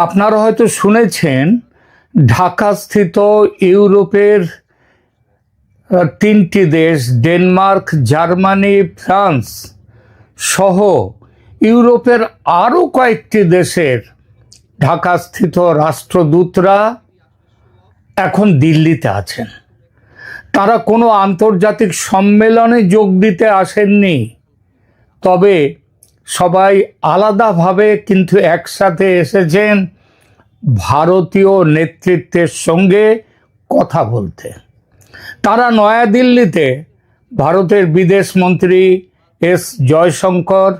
আপনারা হয়তো শুনেছেন ঢাকাস্থিত ইউরোপের তিনটি দেশ ডেনমার্ক, জার্মানি, ফ্রান্স সহ ইউরোপের আরও কয়েকটি দেশের ঢাকাস্থিত রাষ্ট্রদূতরা এখন দিল্লিতে আছেন। তারা কোনো আন্তর্জাতিক সম্মেলনে যোগ দিতে আসেননি, তবে সবাই আলাদাভাবে কিন্তু একসাথে এসেছেন ভারতীয় নেতৃত্বের সঙ্গে কথা বলতে। তারা নয়াদিল্লিতে ভারতের বিদেশমন্ত্রী এস জয়শঙ্কর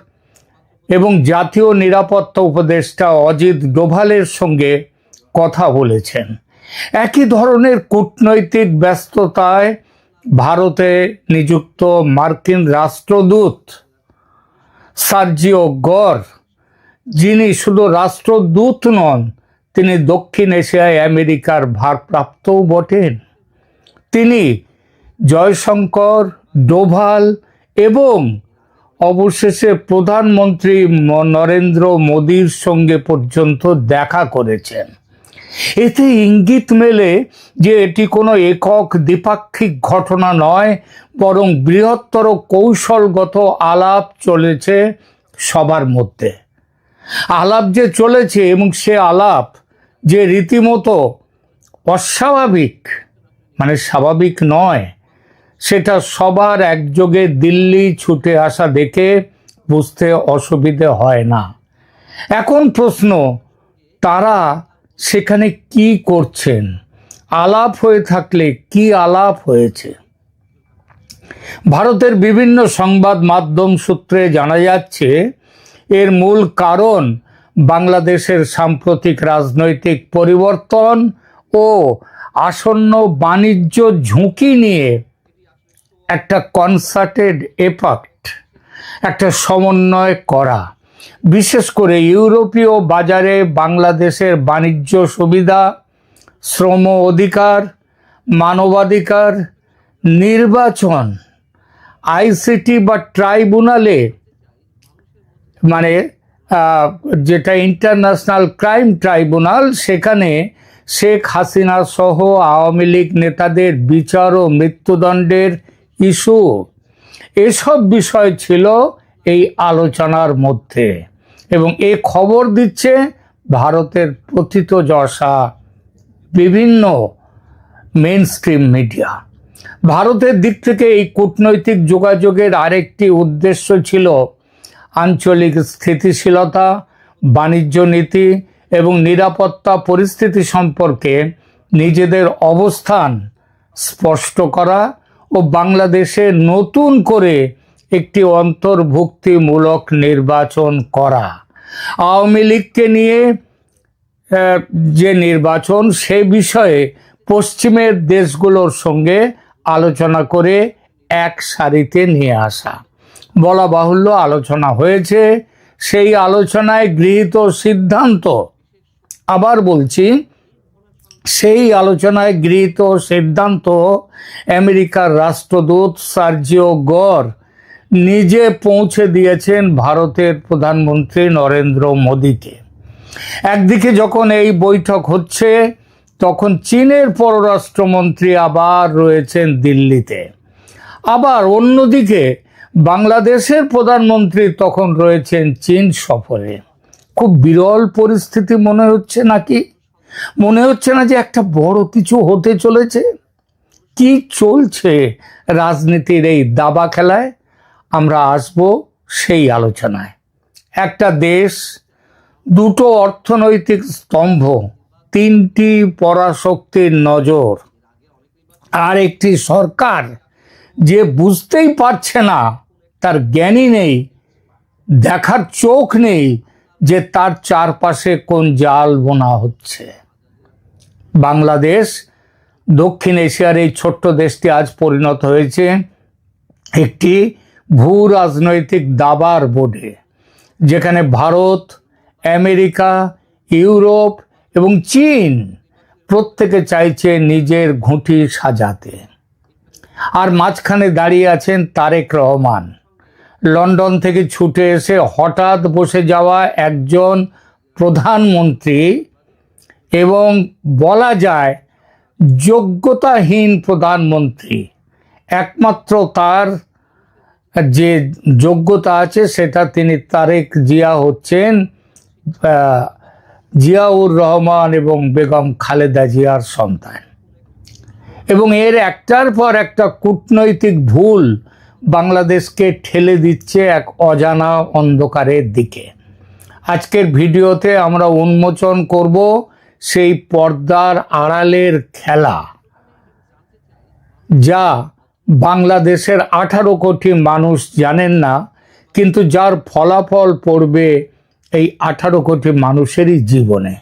এবং জাতীয় নিরাপত্তা উপদেষ্টা অজিত ডোভালের সঙ্গে কথা বলেছেন। একই ধরনের কূটনৈতিক ব্যস্ততায় ভারতে নিযুক্ত মার্কিন রাষ্ট্রদূত সার্জিও গর, যিনি শুধু রাষ্ট্রদূত নন, তিনি দক্ষিণ এশিয়ায় আমেরিকার ভারপ্রাপ্তও বটেন। তিনি জয়শঙ্কর, ডোভাল এবং অবশেষে প্রধানমন্ত্রী নরেন্দ্র মোদির সঙ্গে পর্যন্ত দেখা করেছেন। এতে ইঙ্গিত মেলে যে এটি কোনো একক দ্বিপাক্ষিক ঘটনা নয়, বরং বৃহত্তর কৌশলগত আলাপ চলেছে সবার মধ্যে। আলাপ যে চলেছে এবং সে আলাপ যে রীতিমতো অস্বাভাবিক, মানে স্বাভাবিক নয়, সেটা সবার একযোগে দিল্লি ছুটে আসা দেখে বুঝতে অসুবিধে হয় না। এখন প্রশ্ন, তারা সেখানে কি করছেন? আলাপ হয়ে থাকলে কি আলাপ হয়েছে? ভারতের বিভিন্ন সংবাদ মাধ্যম সূত্রে জানা যাচ্ছে এর মূল কারণ বাংলাদেশের সাম্প্রতিক রাজনৈতিক পরিবর্তন ও আসন্ন বাণিজ্য ঝুঁকি নিয়ে একটা কনসার্টেড এফর্ট, একটা সমন্বয় করা। বিশেষ করে ইউরোপীয় বাজারে বাংলাদেশের বাণিজ্য সুবিধা, শ্রম অধিকার, মানবাধিকার, নির্বাচন, আইসিটি বা ট্রাইব্যুনালে, মানে যেটা ইন্টারন্যাশনাল ক্রাইম ট্রাইব্যুনাল, সেখানে শেখ হাসিনা সহ আওয়ামী লীগ নেতাদের বিচার ও মৃত্যুদণ্ডের ইস্যু, এসব বিষয় ছিল এই আলোচনার মধ্যে। এবং এ খবর দিচ্ছে ভারতের প্রথিতযশা বিভিন্ন মেইন স্ট্রিম মিডিয়া। ভারতের দিক থেকে এই কূটনৈতিক যোগাযোগের আরেকটি উদ্দেশ্য ছিল আঞ্চলিক স্থিতিশীলতা, বাণিজ্য নীতি এবং নিরাপত্তা পরিস্থিতি সম্পর্কে নিজেদের অবস্থান স্পষ্ট করা ও বাংলাদেশে নতুন করে একটি অন্তর্ভুক্তিমূলক নির্বাচন করা। আওয়ামী লীগকে নিয়ে যে নির্বাচন, সে বিষয়ে পশ্চিমের দেশগুলোর সঙ্গে আলোচনা করে এক সারিতে নিয়ে আসা। বলা বাহুল্য আলোচনা হয়েছে। সেই আলোচনায় গৃহীত সিদ্ধান্ত, আবার বলছি, সেই আলোচনায় গৃহীত সিদ্ধান্ত আমেরিকার রাষ্ট্রদূত সার্জিও গর নিজে পৌঁছে দিয়েছেন ভারতের প্রধানমন্ত্রী নরেন্দ্র মোদিকে। একদিকে যখন এই বৈঠক হচ্ছে, তখন চীনের পররাষ্ট্রমন্ত্রী আবার রয়েছেন দিল্লিতে। আবার অন্যদিকে বাংলাদেশের প্রধানমন্ত্রী তখন রয়েছেন চীন সফরে। খুব বিরল পরিস্থিতি মনে হচ্ছে নাকি? মনে হচ্ছে না যে একটা বড় কিছু হতে চলেছে? কি চলছে রাজনীতির এই দাবা খেলায়? আমরা আসব সেই আলোচনায়। একটা দেশ, দুটো অর্থনৈতিক স্তম্ভ, তিনটি পরাশক্তির নজর, আর একটি সরকার যে বুঝতেই পারছে না, তার জ্ঞানই নেই, দেখার চোখ নেই যে তার চারপাশে কোন জাল বোনা হচ্ছে। বাংলাদেশ, দক্ষিণ এশিয়ার এই ছোট্ট দেশটি আজ পরিণত হয়েছে একটি ভূ রাজনৈতিক দাবার বোর্ডে, যেখানে ভারত, আমেরিকা, ইউরোপ এবং চীন প্রত্যেকে চাইছে নিজের ঘুঁটি সাজাতে। আর মাঝখানে দাঁড়িয়ে আছেন তারেক রহমান, লন্ডন থেকে ছুটে এসে হঠাৎ বসে যাওয়া একজন প্রধানমন্ত্রী এবং বলা যায় যোগ্যতাহীন প্রধানমন্ত্রী। একমাত্র তার যে যোগ্যতা আছে সেটা তিনি তারেক জিয়া হচ্ছেন জিয়াউর রহমান এবং বেগম খালেদা জিয়ার সন্তান, এবং এর একটার পর একটা কূটনৈতিক ভুল বাংলাদেশকে ঠেলে দিচ্ছে এক অজানা অন্ধকারের দিকে। আজকের ভিডিওতে আমরা উন্মোচন করব সেই পর্দার আড়ালের খেলা, যা বাংলাদেশের 18 কোটি মানুষ জানেন না, কিন্তু যার ফলাফল পড়বে এই 18 কোটি মানুষেরই জীবনে।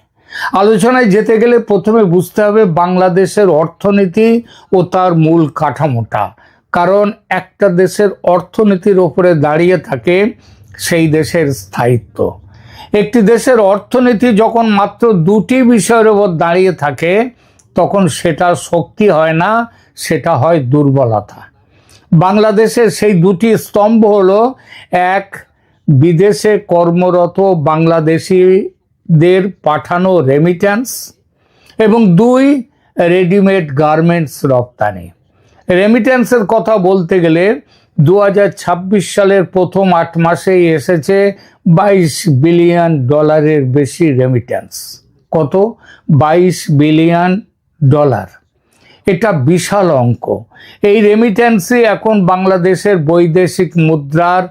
আলোচনায় যেতে গেলে প্রথমে বুঝতে হবে বাংলাদেশের অর্থনীতি ও তার মূল কাঠামোটা, কারণ একটা দেশের অর্থনীতির ওপরে দাঁড়িয়ে থাকে সেই দেশের স্থায়িত্ব। একটি দেশের অর্থনীতি যখন মাত্র দুটি বিষয়ের ওপর দাঁড়িয়ে থাকে তখন সেটা শক্তি হয় না, সেটা হয় দুর্বলতা। বাংলাদেশের সেই দুটি স্তম্ভ হলো, এক, বিদেশে কর্মরত বাংলাদেশিদের পাঠানো রেমিট্যান্স, এবং দুই, রেডিমেড গার্মেন্টস রপ্তানি। রেমিট্যান্সের কথা বলতে গেলে 2026 সালের প্রথম 8 মাসেই এসেছে $22 বিলিয়ন বেশি রেমিট্যান্স। কত? $22 বিলিয়ন। এটা বিশাল অঙ্ক। এই রেমিট্যান্সই এখন বাংলাদেশের বৈদেশিক মুদ্রার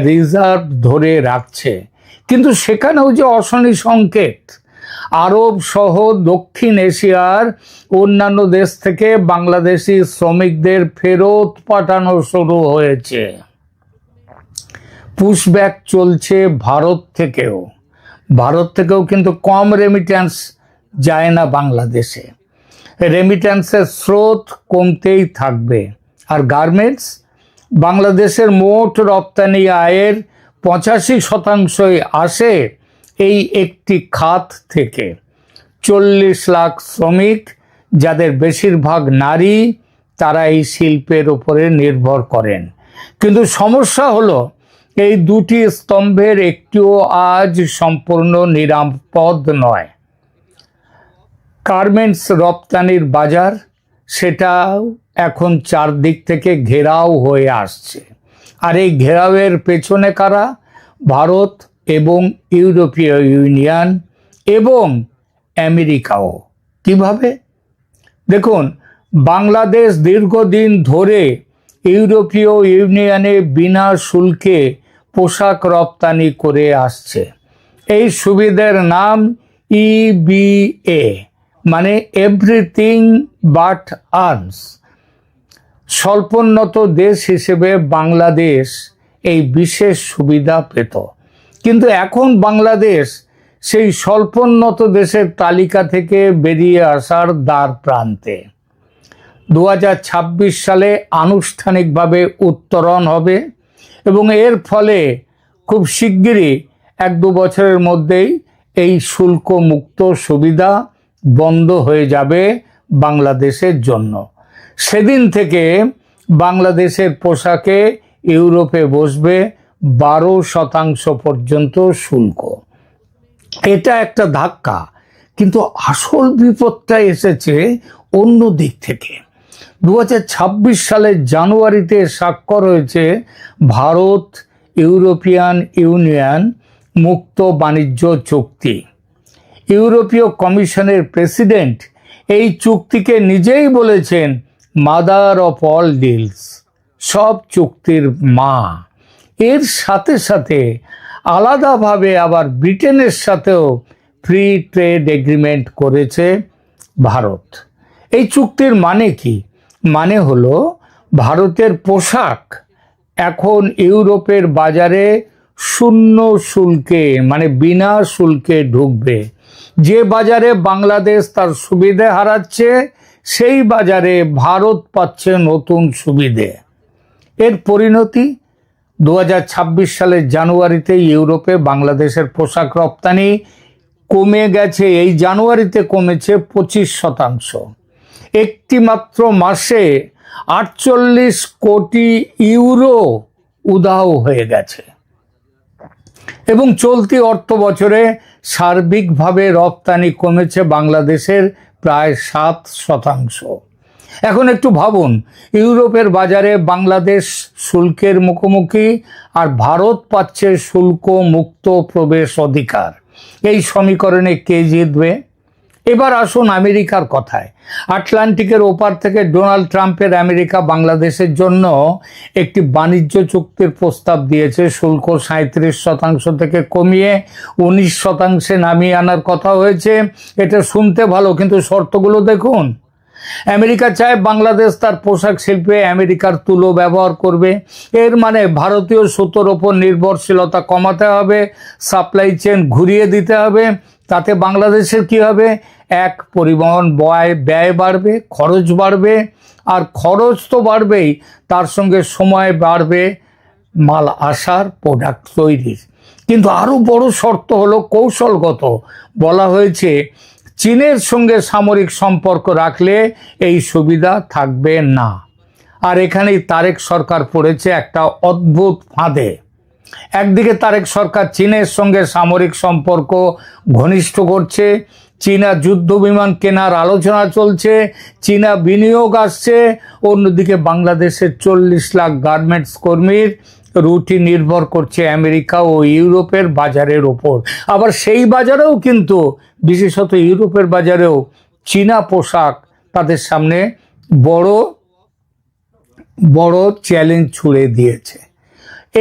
রিজার্ভ ধরে রাখছে। কিন্তু সেখানেও যে অশনি সংকেত, আরব সহ দক্ষিণ এশিয়ার অন্যান্য দেশ থেকে বাংলাদেশি শ্রমিকদের ফেরত পাঠানো শুরু হয়েছে। পুশব্যাক চলছে ভারত থেকেও কিন্তু কম রেমিট্যান্স যায় না বাংলাদেশে। রেমিট্যান্সের স্রোত কমতেই থাকবে। আর গার্মেন্টস, বাংলাদেশের মোট রপ্তানি আয়ের 85% আসে এই একটি খাত থেকে। 40 লাখ শ্রমিক, যাদের বেশিরভাগ নারী, তারা এই শিল্পের উপরে নির্ভর করেন। কিন্তু সমস্যা হলো এই দুটি স্তম্ভের একটিও আজ সম্পূর্ণ নিরাপদ নয়। গার্মেন্টস রপ্তানির বাজার, সেটাও এখন চারদিক থেকে ঘেরাও হয়ে আসছে। আর এই ঘেরাওয়ের পেছনে কারা? ভারত এবং ইউরোপীয় ইউনিয়ন এবং আমেরিকাও। কিভাবে? দেখুন, বাংলাদেশ দীর্ঘদিন ধরে ইউরোপীয় ইউনিয়নে বিনা শুল্কে পোশাক রপ্তানি করে আসছে। এই সুবিধার নাম EBA, মানে এভরিথিং বাট আর্মস। স্বল্পোন্নত দেশ হিসেবে বাংলাদেশ এই বিশেষ সুবিধা পেত, কিন্তু এখন বাংলাদেশ সেই স্বল্পোন্নত দেশের তালিকা থেকে বেরিয়ে আসার দ্বার প্রান্তে। 2026 সালে আনুষ্ঠানিকভাবে উত্তরণ হবে এবং এর ফলে খুব শিগগিরই 1-2 বছরের মধ্যেই এই শুল্ক মুক্ত সুবিধা বন্ধ হয়ে যাবে বাংলাদেশের জন্য। সেদিন থেকে বাংলাদেশের পোশাকে ইউরোপে বসবে 12% পর্যন্ত শুল্ক। এটা একটা ধাক্কা, কিন্তু আসল বিপদটা এসেছে অন্য দিক থেকে। 2026 সালের জানুয়ারিতে স্বাক্ষর হয়েছে ভারত ইউরোপিয়ান ইউনিয়ন মুক্ত বাণিজ্য চুক্তি। ইউরোপীয় কমিশনের প্রেসিডেন্ট এই চুক্তিকে নিজেই বলেছেন মাদার অফ অল ডিলস, সব চুক্তির মা। এর সাথে সাথে আলাদাভাবে আবার ব্রিটেনের সাথেও ফ্রি ট্রেড এগ্রিমেন্ট করেছে ভারত। এই চুক্তির মানে কি? মানে হলো ভারতের পোশাক এখন ইউরোপের বাজারে শূন্য শুল্কে, মানে বিনা শুল্কে ঢুকবে। যে বাজারে বাংলাদেশ তার সুবিধে হারাচ্ছে, সেই বাজারে ভারত পাচ্ছে নতুন সুবিধে। এর পরিণতি 2026 সালের জানুয়ারিতে ইউরোপে বাংলাদেশের পোশাক রপ্তানি কমে গেছে। এই জানুয়ারিতে কমেছে 25%। একটি মাত্র মাসে 48 কোটি ইউরো উধাও হয়ে গেছে। এবং চলতি অর্থ বছরে সার্বিকভাবে রপ্তানি কমেছে বাংলাদেশের প্রায় 7%। এখন একটু ভাবুন, ইউরোপের বাজারে বাংলাদেশ শুল্কের মুখোমুখি আর ভারত পাচ্ছে শুল্ক মুক্ত প্রবেশ অধিকার। এই সমীকরণে কে জিতবে? এবার আসুন আমেরিকার কথায়। আটলান্টিকের ওপার থেকে ডোনাল্ড ট্রাম্পের আমেরিকা বাংলাদেশের জন্য একটি বাণিজ্য চুক্তির প্রস্তাব দিয়েছে। শুল্ক 37% থেকে কমিয়ে 19% নামিয়ে আনার কথা হয়েছে। এটা শুনতে ভালো, কিন্তু শর্তগুলো দেখুন। আমেরিকা চায় বাংলাদেশ তার পোশাক শিল্পে আমেরিকার তুলো ব্যবহার করবে। এর মানে ভারতীয় সুতোর ওপর নির্ভরশীলতা কমাতে হবে, সাপ্লাই চেন ঘুরিয়ে দিতে হবে। তাতে বাংলাদেশের কি হবে? এক, পরিবহন ব্যয় বাড়বে, খরচ বাড়বে, আর খরচ তো বাড়বেই, তার সঙ্গে সময় বাড়বে মাল আসার, প্রোডাক্ট তৈরির। কিন্তু আরও বড় শর্ত হলো কৌশলগত। বলা হয়েছে চীনের সঙ্গে সামরিক সম্পর্ক রাখলে এই সুবিধা থাকবে না। আর এখানেই তারেক সরকার পড়েছে একটা অদ্ভুত ফাঁদে। একদিকে তারেক সরকার চীনের সঙ্গে সামরিক সম্পর্ক ঘনিষ্ঠ করছে, চীনা যুদ্ধ বিমান কেনার আলোচনা চলছে, চীনা বিনিয়োগ আসছে। অন্যদিকে বাংলাদেশের 40 লাখ গার্মেন্টস কর্মীর রুটি নির্ভর করছে আমেরিকা ও ইউরোপের বাজারের ওপর। আবার সেই বাজারেও কিন্তু, বিশেষত ইউরোপের বাজারেও, চীনা পোশাক তাদের সামনে বড় বড় চ্যালেঞ্জ ছুড়ে দিয়েছে।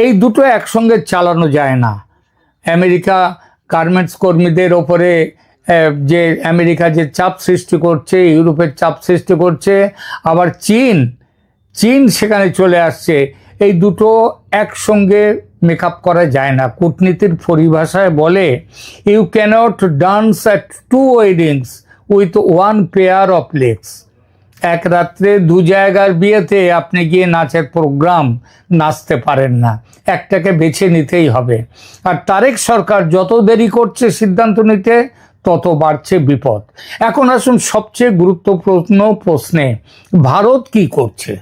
এই দুটো একসঙ্গে চালানো যায় না। আমেরিকা গার্মেন্টস কর্মীদের ওপরে যে আমেরিকা যে চাপ সৃষ্টি করছে, ইউরোপের চাপ সৃষ্টি করছে, আবার চীন সেখানে চলে আসছে। এই দুটো একসঙ্গে মেকআপ করা যায় না। কূটনীতির পরিভাষায় বলে, you cannot dance at 2 weddings with 1 pair of legs. এক রাত্রে 2 জায়গার বিয়েতে আপনি গিয়ে নাচের প্রোগ্রাম নাচতে পারেন না, একটাকে বেছে নিতেই হবে। আর তারেক সরকার যত দেরি করছে সিদ্ধান্ত নিতে, তত বাড়ছে বিপদ। এখন আসুন সবচেয়ে গুরুত্বপূর্ণ প্রশ্নে, ভারত কি করছে?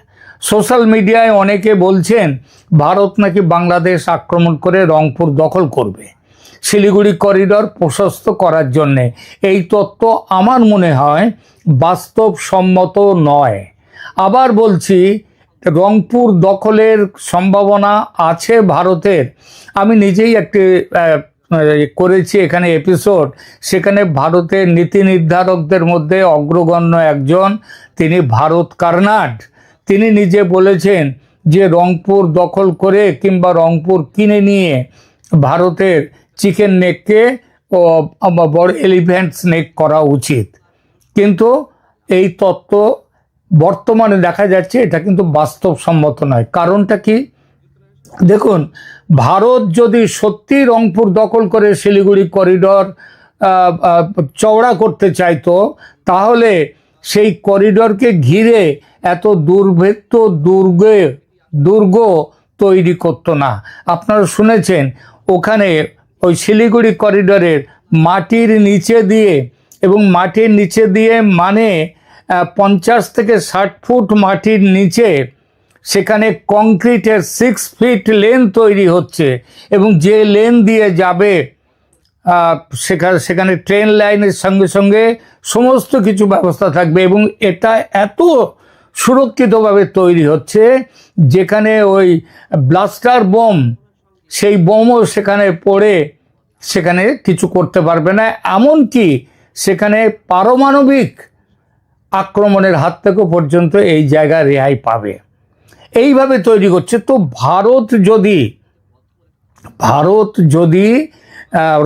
সোশ্যাল মিডিয়ায় অনেকে বলছেন ভারত নাকি বাংলাদেশ আক্রমণ করে রংপুর দখল করবে শিলিগুড়ি করিডর প্রশস্ত করার জন্যে। এই তত্ত্ব আমার মনে হয় বাস্তবসম্মত নয়। আবার বলছি, রংপুর দখলের সম্ভাবনা আছে ভারতের। আমি নিজেই একটি করেছি এখানে এপিসোড, সেখানে ভারতের নীতি নির্ধারকদের মধ্যে অগ্রগণ্য একজন, তিনি ভারত কার্নাড। তিনি নিজে বলেছেন যে রংপুর দখল করে কিংবা রংপুর কিনে নিয়ে ভারতের চিকেন নেককে বড় এলিফ্যান্ট স্নেক করা উচিত। কিন্তু এই তত্ত্ব বর্তমানে দেখা যাচ্ছে এটা কিন্তু বাস্তবসম্মত নয়। কারণটা কি? দেখুন, ভারত যদি সত্যি রংপুর দখল করে শিলিগুড়ি করিডর চওড়া করতে চাইতো, তাহলে সেই করিডরকে ঘিরে এত দুর্গ তৈরি করতো না। আপনারা শুনেছেন ওখানে ওই শিলিগুড়ি করিডরের মাটির নিচে দিয়ে মানে 50 থেকে 60 ফুট মাটির নিচে সেখানে কংক্রিটের 6 ফিট লেন তৈরি হচ্ছে, এবং যে লেন দিয়ে যাবে সেখানে ট্রেন লাইনের সঙ্গে সঙ্গে সমস্ত কিছু ব্যবস্থা থাকবে। এবং এটা এত সুরক্ষিতভাবে তৈরি হচ্ছে যেখানে ওই ব্লাস্টার বোম, সেই বোমও সেখানে পড়ে সেখানে কিছু করতে পারবে না। এমনকি সেখানে পারমাণবিক আক্রমণের হাত থেকে পর্যন্ত এই জায়গা রেহাই পাবে। এইভাবে তৈরি করছে। তো ভারত যদি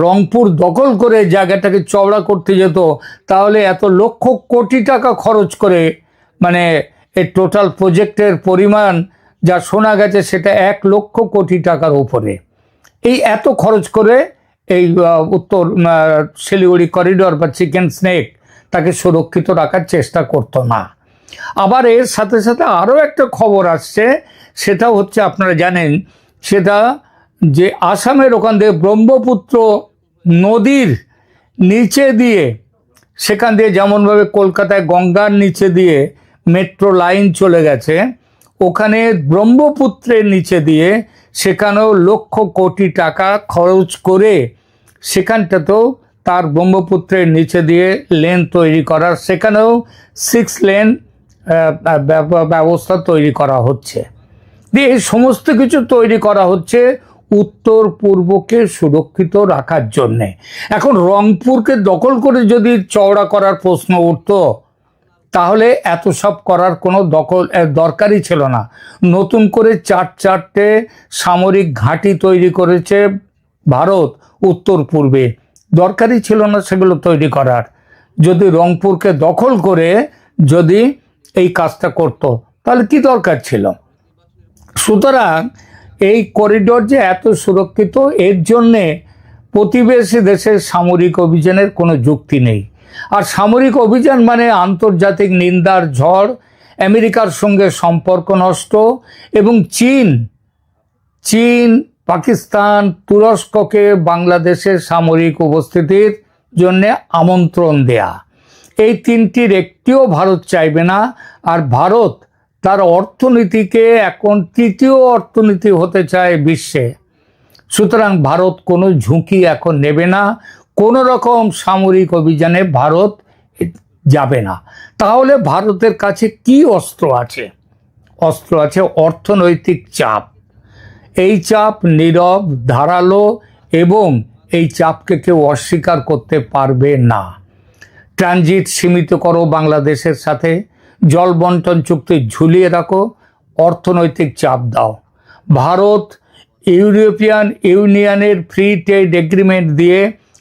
রংপুর দখল করে জায়গাটাকে চওড়া করতে যেত, তাহলে এত লক্ষ কোটি টাকা খরচ করে, মানে এই টোটাল প্রজেক্টের পরিমাণ যা শোনা গেছে সেটা 1 লক্ষ কোটি টাকার উপরে, এই এত খরচ করে এই উত্তর শিলিগুড়ি করিডর বা চিকেন স্নেক তাকে সুরক্ষিত রাখার চেষ্টা করতো না। আবার এর সাথে সাথে আরও একটা খবর আসছে, সেটা হচ্ছে আপনারা জানেন, সেটা যে আসামের ওখান থেকে ব্রহ্মপুত্র নদীর নিচে দিয়ে, সেখান দিয়ে যেমনভাবে কলকাতায় গঙ্গার নিচে দিয়ে মেট্রো লাইন চলে গেছে, ওখানে ব্রহ্মপুত্রের নিচে দিয়ে সেখানেও লক্ষ কোটি টাকা খরচ করে সেখানটাতেও তার ব্রহ্মপুত্রের নিচে দিয়ে লেন তৈরি করার, সেখানেও 6 লেন ব্যবস্থা তৈরি করা হচ্ছে। দিয়ে এই সমস্ত কিছু তৈরি করা হচ্ছে উত্তর পূর্বকে সুরক্ষিত রাখার জন্যে। এখন রংপুরকে দখল করে যদি চওড়া করার প্রশ্ন উঠত, তাহলে এত সব করার কোনো দরকারই ছিল না। নতুন করে 4-4টে সামরিক ঘাঁটি তৈরি করেছে ভারত উত্তর পূর্বে, দরকারই ছিল না সেগুলো তৈরি করার। যদি রংপুরকে দখল করে যদি এই কাজটা করত, তাহলে কি দরকার ছিল? সুতরাং এই করিডোর যে এত সুরক্ষিত, এর জন্যে প্রতিবেশী দেশের সামরিক অভিযানের কোনো যুক্তি নেই। আর সামরিক অভিযান মানে আন্তর্জাতিক নিন্দার ঝড়, আমেরিকার সঙ্গে সম্পর্ক নষ্ট এবং চীন, পাকিস্তান, তুরস্ককে বাংলাদেশের সামরিক উপস্থিতির জন্য আমন্ত্রণ দেয়া, এই তিনটির একটিও ভারত চাইবে না। আর ভারত তার অর্থনীতিকে এখন তৃতীয় অর্থনীতি হতে চায় বিশ্বে। সুতরাং ভারত কোনো ঝুঁকি এখন নেবে না, কোনো রকম সামরিক অভিযানে ভারত যাবে না। তাহলে ভারতের কাছে কি অস্ত্র আছে? অস্ত্র আছে অর্থনৈতিক চাপ। এই চাপ নীরব, ধারালো, এবং এই চাপকে কেউ অস্বীকার করতে পারবে না। ট্রানজিট সীমিত করো বাংলাদেশের সাথে, জল বন্টন চুক্তি ঝুলিয়ে রাখো, অর্থনৈতিক চাপ দাও। ভারত ইউরোপিয়ান ইউনিয়নের ফ্রি ট্রেড এগ্রিমেন্ট দিয়ে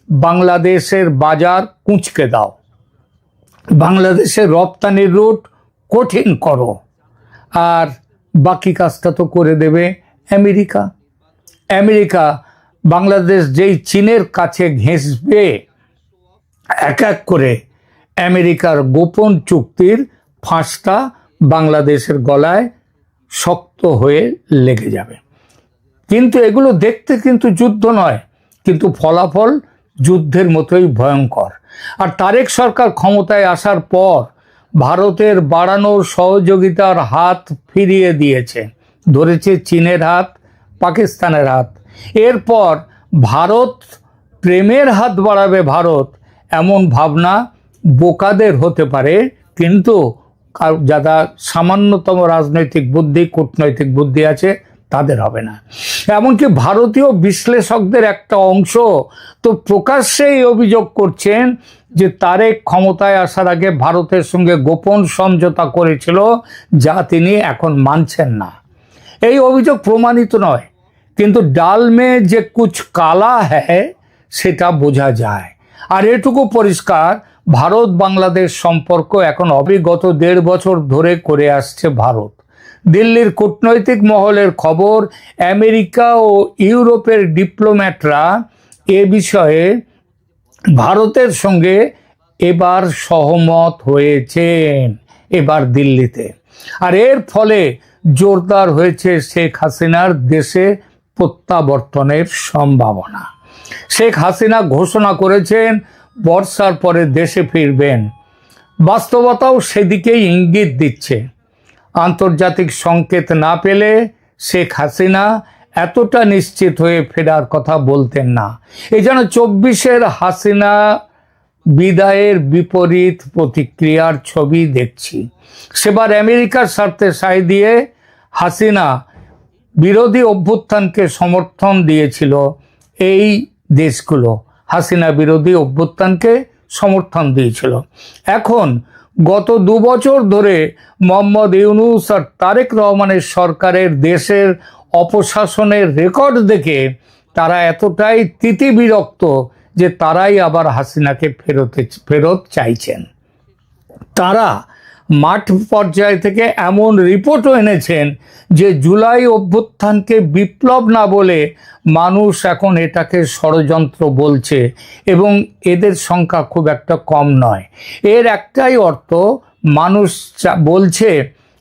বাংলাদেশের বাজার কুঁচকে দাও, বাংলাদেশের রপ্তানির রুট কঠিন করো, আর বাকি কাজটা তো করে দেবে আমেরিকা। বাংলাদেশ যেই চীনের কাছে ঘেঁষবে এক এক করে, আমেরিকার গোপন চুক্তির ফাঁসটা বাংলাদেশের গলায় শক্ত হয়ে লেগে যাবে। কিন্তু এগুলো দেখতে কিন্তু যুদ্ধ নয়, কিন্তু ফলাফল যুদ্ধের মতোই ভয়ঙ্কর। আর তারেক সরকার ক্ষমতায় আসার পর ভারতের বাড়ানো সহযোগিতার হাত ফিরিয়ে দিয়েছে, ধরেছে চীনের হাত, পাকিস্তানের হাত। এরপর ভারত প্রেমের হাত বাড়াবে ভারত, এমন ভাবনা বোকাদের হতে পারে, কিন্তু যারা সামান্যতম রাজনৈতিক বুদ্ধি, কূটনৈতিক বুদ্ধি আছে, তাদের হবে না। এমনকি ভারতীয় বিশ্লেষকদের একটা অংশ তো প্রকাশ্যেই অভিযোগ করছেন যে তারেক ক্ষমতায় আসার আগে ভারতের সঙ্গে গোপন সমঝোতা করেছিল, যা তিনি এখন মানছেন না। এই অভিযোগ প্রমাণিত নয়, কিন্তু ডাল মে যে কুছ কালা হ্যায় সেটা বোঝা যায়। আর এটুকু পরিষ্কার, ভারত বাংলাদেশ সম্পর্ক এখন অবিগত 1.5 বছর ধরে করে আসছে ভারত। দিল্লির কূটনৈতিক মহলের খবর, আমেরিকা ও ইউরোপের ডিপ্লোম্যাটরা এ বিষয়ে ভারতের সঙ্গে এবার সহমত হয়েছেন, এবার দিল্লিতে। আর এর ফলে জোরদার হয়েছে শেখ হাসিনার দেশে প্রত্যাবর্তনের সম্ভাবনা। শেখ হাসিনা ঘোষণা করেছেন বর্ষার পরে দেশে ফিরবেন। বাস্তবতাও সেদিকেই ইঙ্গিত দিচ্ছে। আন্তর্জাতিক সংকেত না পেলে শেখ হাসিনা এতটা নিশ্চিত হয়ে ফেরার কথা বলতেন না। এই যেন 24-এর হাসিনা বিদায়ের বিপরীত প্রতিক্রিয়ার ছবি দেখছি। সেবার আমেরিকার স্বার্থে সায় দিয়ে হাসিনা বিরোধী অভ্যুত্থানকে সমর্থন দিয়েছিল। এই দেশগুলো হাসিনা বিরোধী অভ্যুত্থানকে সমর্থন দিয়েছিল। এখন গত 2 বছর ধরে মোহাম্মদ ইউনূস আর তারেক রহমানের সরকারের দেশের অপশাসনের রেকর্ড দেখে তারা এতটাই তিতিবিরক্ত যে তারাই আবার হাসিনাকে ফেরত চাইছেন। তারা মাঠ পর্যায় থেকে এমন রিপোর্টও এনেছেন যে জুলাই অভ্যুত্থানকে বিপ্লব না বলে মানুষ এখন এটাকে ষড়যন্ত্র বলছে, এবং এদের সংখ্যা খুব একটা কম নয়। এর একটাই অর্থ, মানুষ বলছে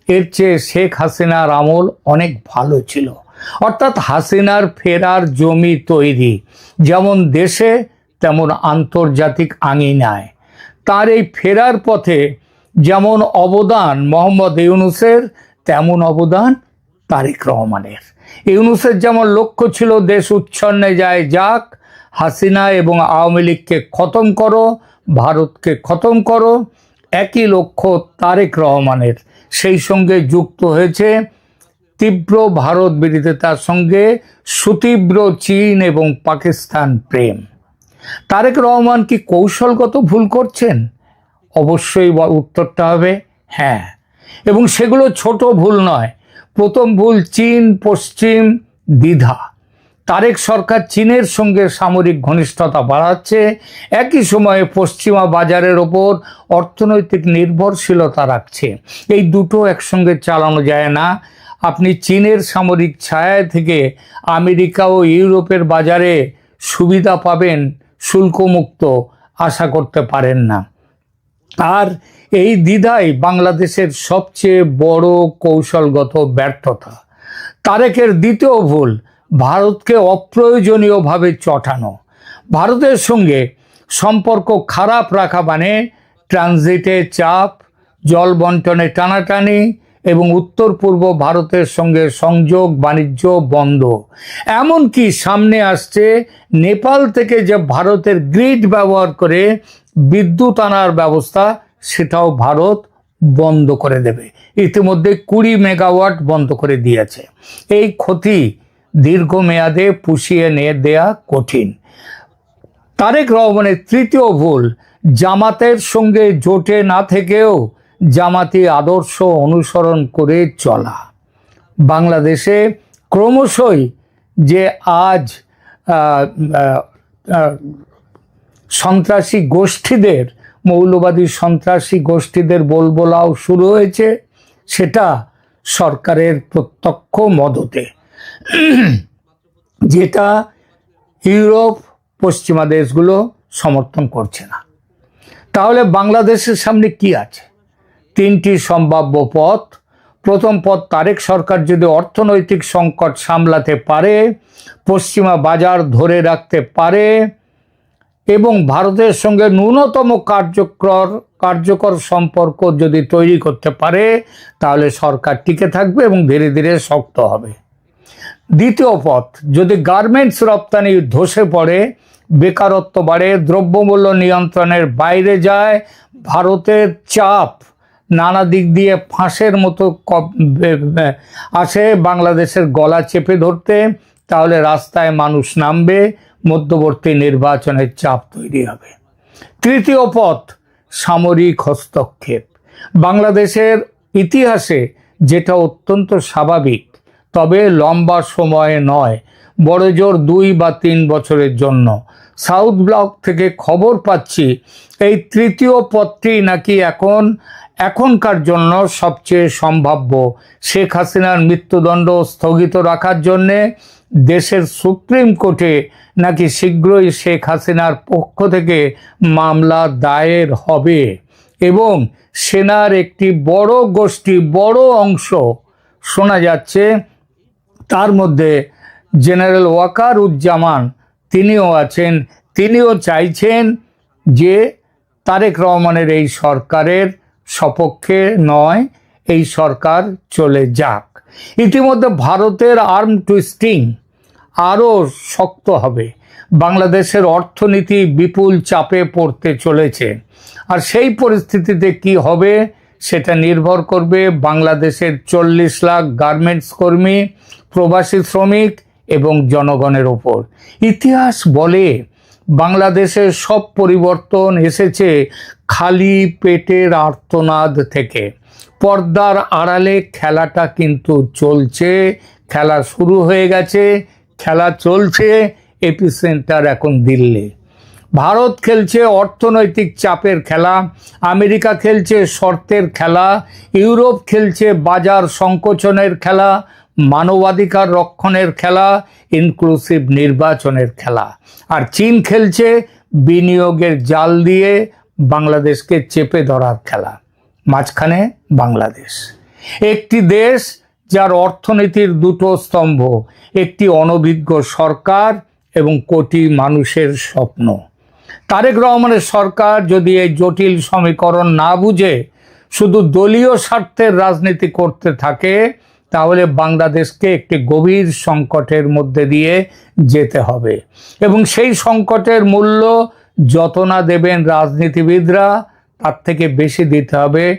এর চেয়ে শেখ হাসিনার আমল অনেক ভালো ছিল। অর্থাৎ হাসিনার ফেরার জমি তৈরি, যেমন দেশে তেমন আন্তর্জাতিক আঙিনায়। তার এই ফেরার পথে যেমন অবদান মোহাম্মদ ইউনূসের, তেমন অবদান তারেক রহমানের। ইউনূসের যেমন লক্ষ্য ছিল দেশ উচ্ছন্নে যায় যাক, হাসিনা এবং আওয়ামী লীগকে খতম করো, ভারতকে খতম করো, একই লক্ষ্য তারেক রহমানের। সেই সঙ্গে যুক্ত হয়েছে তীব্র ভারত বিরোধিতার সঙ্গে সুতীব্র চীন এবং পাকিস্তান প্রেম। তারেক রহমান কি কৌশলগত ভুল করছেন? অবশ্যই উত্তরটা হবে হ্যাঁ, এবং সেগুলো ছোট ভুল নয়। প্রথম ভুল চীন পশ্চিম দ্বিধা। তারেক সরকার চীনের সঙ্গে সামরিক ঘনিষ্ঠতা বাড়াচ্ছে, একই সময়ে পশ্চিমা বাজারের ওপর অর্থনৈতিক নির্ভরশীলতা রাখছে। এই দুটো একসঙ্গে চালানো যায় না। আপনি চীনের সামরিক ছায়া থেকে আমেরিকা ও ইউরোপের বাজারে সুবিধা পাবেন শুল্কমুক্ত আশা করতে পারেন না। আর এই দ্বিধাই বাংলাদেশের সবচেয়ে বড় কৌশলগত ব্যর্থতা। তারেকের দ্বিতীয় ভুল ভারতকে অপ্রয়োজনীয়ভাবে চটানো। ভারতের সঙ্গে সম্পর্ক খারাপ রাখা মানে ট্রানজিটে চাপ, জল বন্টনে টানাটানি এবং উত্তর পূর্ব ভারতের সঙ্গে সংযোগ বাণিজ্য বন্ধ। এমনকি সামনে আসছে নেপাল থেকে যে ভারতের গ্রিড ব্যবহার করে বিদ্যুৎ আনার ব্যবস্থা, সেটাও ভারত বন্ধ করে দেবে। ইতিমধ্যে 20 মেগাওয়াট বন্ধ করে দিয়েছে। এই ক্ষতি দীর্ঘমেয়াদে পুষিয়ে নিয়ে দেয়া কঠিন। তারেক রহমানের তৃতীয় ভুল জামাতের সঙ্গে জোটে না থেকেও জামাতি আদর্শ অনুসরণ করে চলা। বাংলাদেশে ক্রমশই যে আজ সন্ত্রাসী গোষ্ঠীদের, মৌলবাদী সন্ত্রাসী গোষ্ঠীদের বলবলাও শুরু হয়েছে, সেটা সরকারের প্রত্যক্ষ মদতে, যেটা ইউরোপ পশ্চিমা দেশগুলো সমর্থন করছে না। তাহলে বাংলাদেশের সামনে কি আছে? 3টি সম্ভাব্য পথ। প্রথম পথ, তারেক সরকার যদি অর্থনৈতিক সংকট সামলাতে পারে, পশ্চিমা বাজার ধরে রাখতে পারে এবং ভারতের সঙ্গে ন্যূনতম কার্যকর সম্পর্ক যদি তৈরি করতে পারে, তাহলে সরকার টিকে থাকবে এবং ধীরে ধীরে শক্ত হবে। দ্বিতীয় পথ, যদি গার্মেন্টস রপ্তানি ধসে পড়ে, বেকারত্ব বাড়ে, দ্রব্যমূল্য নিয়ন্ত্রণের বাইরে যায়, ভারতের চাপ নানা দিক দিয়ে ফাঁসের মতো আসে বাংলাদেশের গলা চেপে ধরতে, তাহলে রাস্তায় মানুষ নামবে, মধ্যবর্তী নির্বাচনের চাপ তৈরি হবে। তৃতীয় পথ, সামরিক হস্তক্ষেপ। বাংলাদেশের ইতিহাসে যেটা অত্যন্ত স্বাভাবিক, তবে লম্বা সময় নয়, বড়জোর 2 বা 3 বছরের জন্য। সাউথ ব্লক থেকে খবর পাচ্ছি এই তৃতীয় পথটি নাকি এখনকার জন্য সবচেয়ে সম্ভাব্য। শেখ হাসিনার মৃত্যুদণ্ড স্থগিত রাখার জন্যে দেশের সুপ্রিম কোর্টে নাকি শীঘ্রই শেখ হাসিনার পক্ষ থেকে মামলা দায়ের হবে এবং সেনার একটি বড় গোষ্ঠী, বড় অংশ শোনা যাচ্ছে, তার মধ্যে জেনারেল ওয়াকারুজ্জামান তিনিও আছেন, তিনিও চাইছেন যে তারেক রহমানের এই সরকারের সপক্ষে নয়, এই সরকার চলে যাক। ইতিমধ্যে ভারতের আর্ম টুইস্টিং আরও শক্ত হবে। বাংলাদেশের অর্থনীতি বিপুল চাপে পড়তে চলেছে। আর সেই পরিস্থিতিতে কি হবে সেটা নির্ভর করবে বাংলাদেশের 40 লাখ গার্মেন্টস কর্মী, প্রবাসী শ্রমিক এবং জনগণের ওপর। ইতিহাস বলে বাংলাদেশের সব পরিবর্তন এসেছে খালি পেটের আর্তনাদ থেকে। পর্দার আড়ালে খেলাটা কিন্তু চলছে, খেলা শুরু হয়ে গেছে, খেলা চলছে। এপিসেন্টার এখন দিল্লি। ভারত খেলছে অর্থনৈতিক চাপের খেলা, আমেরিকা খেলছে শর্তের খেলা, ইউরোপ খেলছে বাজার সংকোচনের খেলা, মানবাধিকার রক্ষণের খেলা, ইনক্লুসিভ নির্বাচনের খেলা। আর চীন খেলছে বিনিয়োগের জাল দিয়ে বাংলাদেশকে চেপে ধরার খেলা। মাঝখানে বাংলাদেশ, একটি দেশ যার অর্থনীতির 2টো স্তম্ভ, একটি অনভিজ্ঞ সরকার এবং কোটি মানুষের স্বপ্ন। তারেক রহমানের সরকার যদি এই জটিল সমীকরণ না বুঝে শুধু দলীয় স্বার্থের রাজনীতি করতে থাকে, তাহলে বাংলাদেশকে একটি গভীর সংকটের মধ্যে দিয়ে যেতে হবে। এবং সেই সংকটের মূল্য যত না দেবেন রাজনীতিবিদরা, তার থেকে বেশি দিতে হবে